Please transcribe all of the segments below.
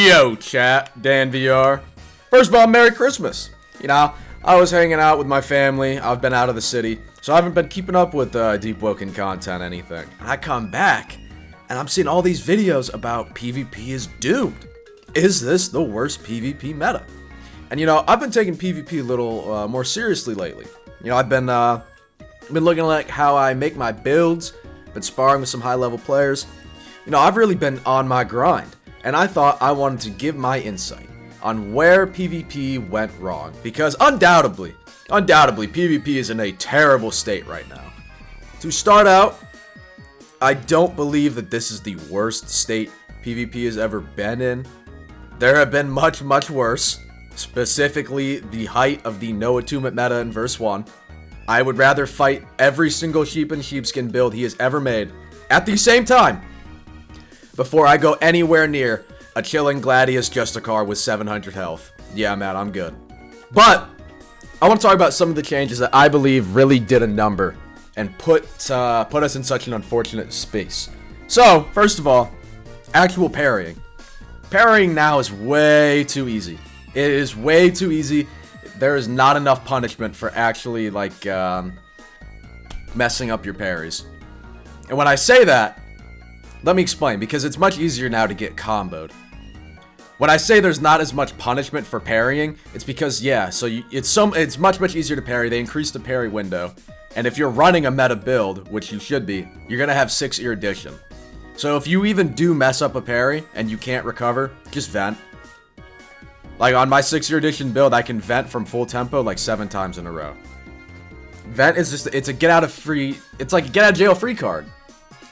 Yo, chat, Dan VR. First of all, Merry Christmas. You know, I was hanging out with my family. I've been out of the city, so I haven't been keeping up with Deepwoken content, anything. And I come back, and I'm seeing all these videos about PvP is doomed. Is this the worst PvP meta? And you know, I've been taking PvP a little more seriously lately. You know, I've been looking at like how I make my builds, been sparring with some high-level players. You know, I've really been on my grind. And I thought I wanted to give my insight on where PvP went wrong. Because undoubtedly, PvP is in a terrible state right now. To start out, I don't believe that this is the worst state PvP has ever been in. There have been much, much worse. Specifically, the height of the no attunement meta in verse 1. I would rather fight every single sheep and sheepskin build he has ever made at the same time before I go anywhere near a chilling Gladius Justicar with 700 health. Yeah, man, I'm good. But I want to talk about some of the changes that I believe really did a number and put us in such an unfortunate space. So, first of all, actual parrying. Parrying now is way too easy. It is way too easy. There is not enough punishment for actually, like, messing up your parries. And when I say that, let me explain, because it's much easier now to get comboed. When I say there's not as much punishment for parrying, it's because, yeah, so it's much easier to parry. They increased the parry window. And if you're running a meta build, which you should be, you're going to have 6 erudition. So if you even do mess up a parry and you can't recover, just vent. Like on my 6 erudition build, I can vent from full tempo like 7 times in a row. Vent is just, it's a get out of jail free card.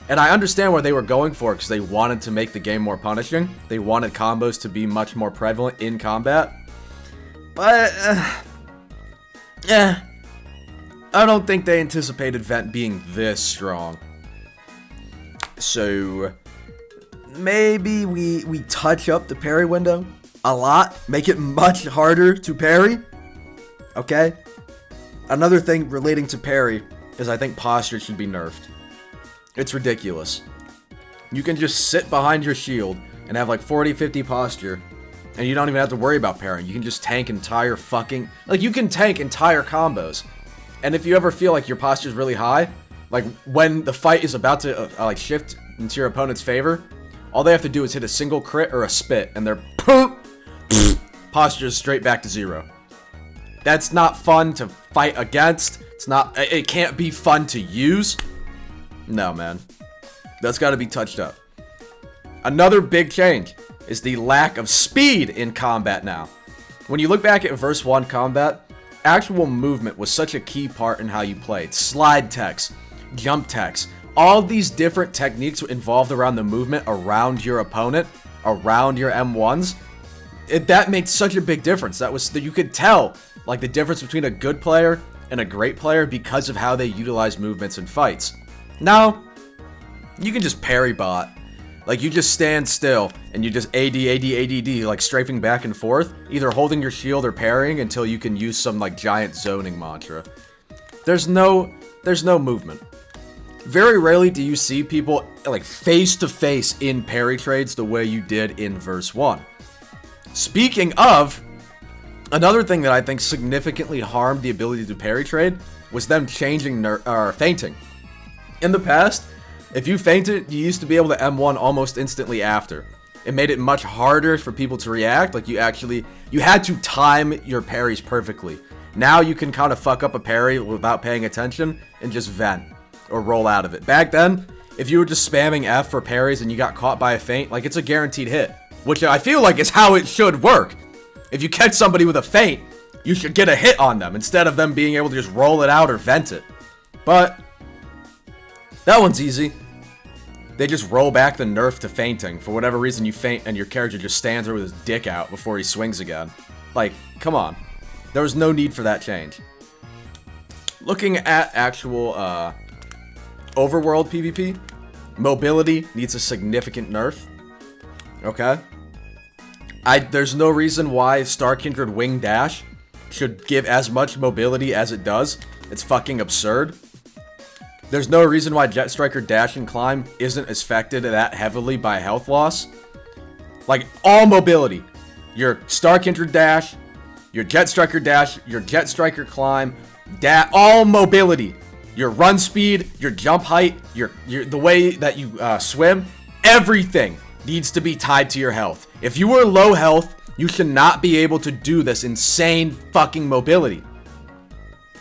And I understand where they were going for, because they wanted to make the game more punishing. They wanted combos to be much more prevalent in combat. But, I don't think they anticipated Vent being this strong. So, maybe we touch up the parry window a lot. Make it much harder to parry. Okay? Another thing relating to parry is I think posture should be nerfed. It's ridiculous. You can just sit behind your shield and have like 40-50 posture, and you don't even have to worry about parrying. You can just tank entire fucking... Like, you can tank entire combos. And if you ever feel like your posture is really high, like when the fight is about to like shift into your opponent's favor, all they have to do is hit a single crit or a spit, and their posture is straight back to 0. That's not fun to fight against. It can't be fun to use. No, man. That's got to be touched up. Another big change is the lack of speed in combat now. When you look back at verse 1 combat, actual movement was such a key part in how you played. Slide techs, jump techs, all these different techniques involved around the movement around your opponent, around your M1s. That made such a big difference. You could tell like the difference between a good player and a great player because of how they utilize movements in fights. Now, you can just parry bot. Like, you just stand still, and you just AD, like, strafing back and forth, either holding your shield or parrying until you can use some, like, giant zoning mantra. There's no movement. Very rarely do you see people, like, face-to-face in parry trades the way you did in verse 1. Speaking of, another thing that I think significantly harmed the ability to parry trade was them changing fainting. In the past, if you fainted, you used to be able to M1 almost instantly after. It made it much harder for people to react. Like, you had to time your parries perfectly. Now you can kind of fuck up a parry without paying attention and just vent or roll out of it. Back then, if you were just spamming F for parries and you got caught by a feint, like, it's a guaranteed hit, which I feel like is how it should work. If you catch somebody with a feint, you should get a hit on them instead of them being able to just roll it out or vent it. But that one's easy. They just roll back the nerf to fainting. For whatever reason, you faint and your character just stands there with his dick out before he swings again. Like, come on. There was no need for that change. Looking at actual overworld PvP, mobility needs a significant nerf. Okay? There's no reason why Star Kindred Wing Dash should give as much mobility as it does. It's fucking absurd. There's no reason why Jet Striker Dash and Climb isn't affected that heavily by health loss. Like, all mobility. Your Star Kindred dash, your Jet Striker dash, your Jet Striker climb, all mobility. Your run speed, your jump height, the way that you swim, everything needs to be tied to your health. If you are low health, you should not be able to do this insane fucking mobility.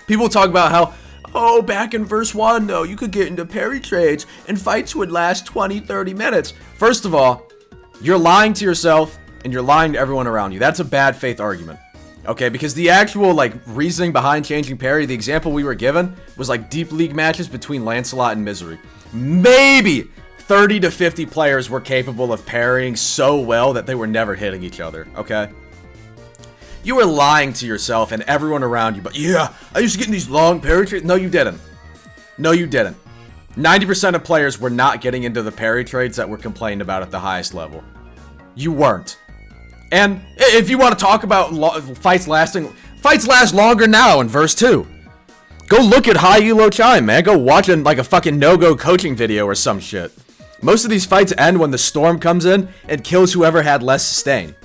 People talk about how, oh, back in verse 1, though, you could get into parry trades and fights would last 20, 30 minutes. First of all, you're lying to yourself and you're lying to everyone around you. That's a bad faith argument. Okay, because the actual, like, reasoning behind changing parry, the example we were given was, like, deep league matches between Lancelot and Misery. Maybe 30 to 50 players were capable of parrying so well that they were never hitting each other, okay? You were lying to yourself and everyone around you, but yeah, I used to get in these long parry trades. No, you didn't. No, you didn't. 90% of players were not getting into the parry trades that were complained about at the highest level. You weren't. And if you want to talk about fights last longer now in verse 2. Go look at high elo chime, man. Go watch like a fucking no-go coaching video or some shit. Most of these fights end when the storm comes in and kills whoever had less sustain.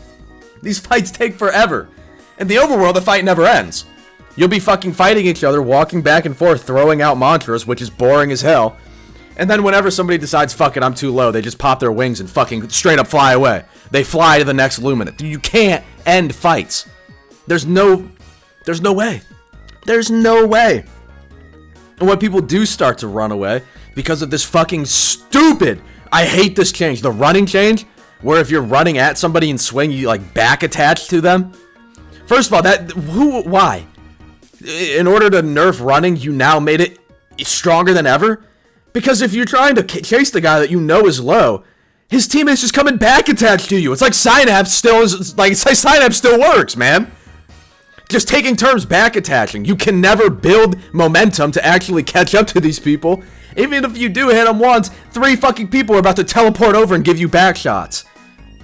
These fights take forever. In the overworld, the fight never ends. You'll be fucking fighting each other, walking back and forth, throwing out mantras, which is boring as hell. And then whenever somebody decides, fuck it, I'm too low, they just pop their wings and fucking straight up fly away. They fly to the next luminate. You can't end fights. There's no way. There's no way. And when people do start to run away, because of this fucking stupid, I hate this change, the running change, where if you're running at somebody and swing, you like back attach to them. First of all, why? In order to nerf running, you now made it stronger than ever? Because if you're trying to chase the guy that you know is low, his teammates just coming back attached to you. It's like Synapse still works, man. Just taking turns back attaching. You can never build momentum to actually catch up to these people. Even if you do hit them once, 3 fucking people are about to teleport over and give you back shots.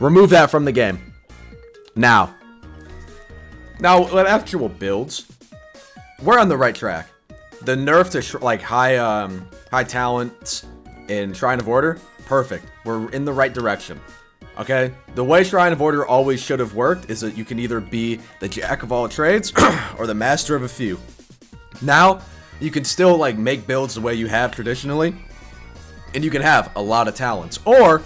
Remove that from the game. Now, with actual builds, we're on the right track. The nerf to like high talents in Shrine of Order, perfect. We're in the right direction. Okay? The way Shrine of Order always should have worked is that you can either be the jack of all trades or the master of a few. Now, you can still like make builds the way you have traditionally, and you can have a lot of talents. Or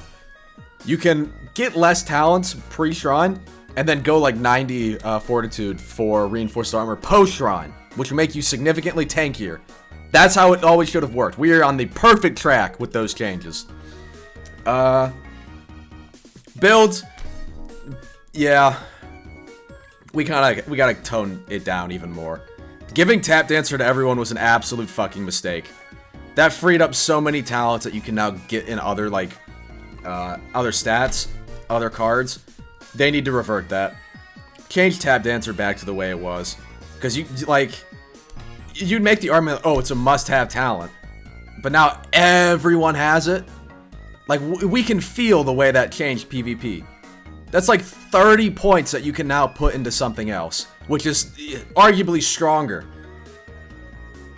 you can get less talents pre-shrine and then go like 90 fortitude for reinforced armor post-shrine, which will make you significantly tankier. That's how it always should have worked. We are on the perfect track with those changes. Builds, yeah, we gotta tone it down even more. Giving Tap Dancer to everyone was an absolute fucking mistake. That freed up so many talents that you can now get in other like other stats, other cards. They need to revert that. Change Tap Dancer back to the way it was, because you'd make the argument, oh, it's a must-have talent, but now everyone has it. Like, we can feel the way that changed PvP. That's like 30 points that you can now put into something else, which is arguably stronger.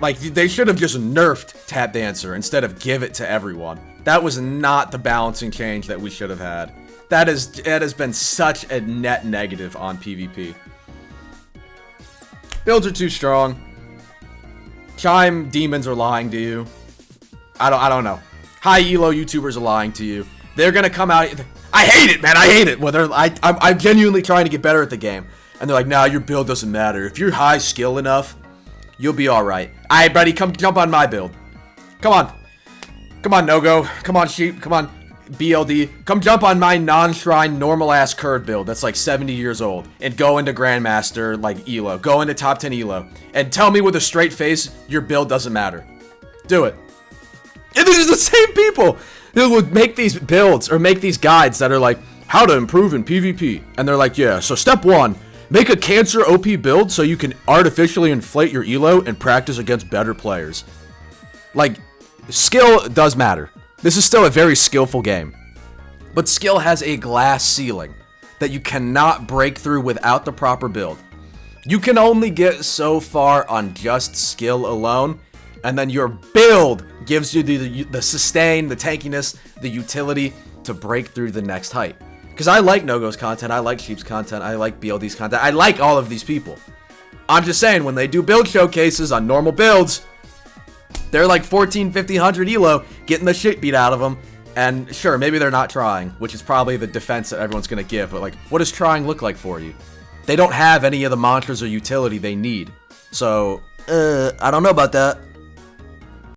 Like, they should have just nerfed Tap Dancer instead of give it to everyone. That was not the balancing change that we should have had. That has been such a net negative on PvP. Builds are too strong. Chime demons are lying to you. I don't know. High elo YouTubers are lying to you. They're gonna come out. I hate it, man. I hate it. Whether I'm genuinely trying to get better at the game, and they're like, "Nah, your build doesn't matter. If you're high skill enough, you'll be all right." Alright, buddy, come jump on my build. Come on, No-Go. Come on, Sheep. Come on, BLD. Come jump on my non-shrine normal ass curve build that's like 70 years old, and go into Grandmaster like elo. Go into top 10 elo, and tell me with a straight face your build doesn't matter. Do it. And these are the same people who would make these builds or make these guides that are like, how to improve in PvP. And they're like, yeah, so step 1, make a cancer OP build so you can artificially inflate your elo and practice against better players. Like, skill does matter. This is still a very skillful game. But skill has a glass ceiling that you cannot break through without the proper build. You can only get so far on just skill alone, and then your build gives you the sustain, the tankiness, the utility to break through the next height. Because I like No-Go's content, I like Sheep's content, I like BLD's content, I like all of these people. I'm just saying, when they do build showcases on normal builds, they're like 14, 1500 elo, getting the shit beat out of them. And sure, maybe they're not trying, which is probably the defense that everyone's going to give. But like, what does trying look like for you? They don't have any of the mantras or utility they need. So, I don't know about that.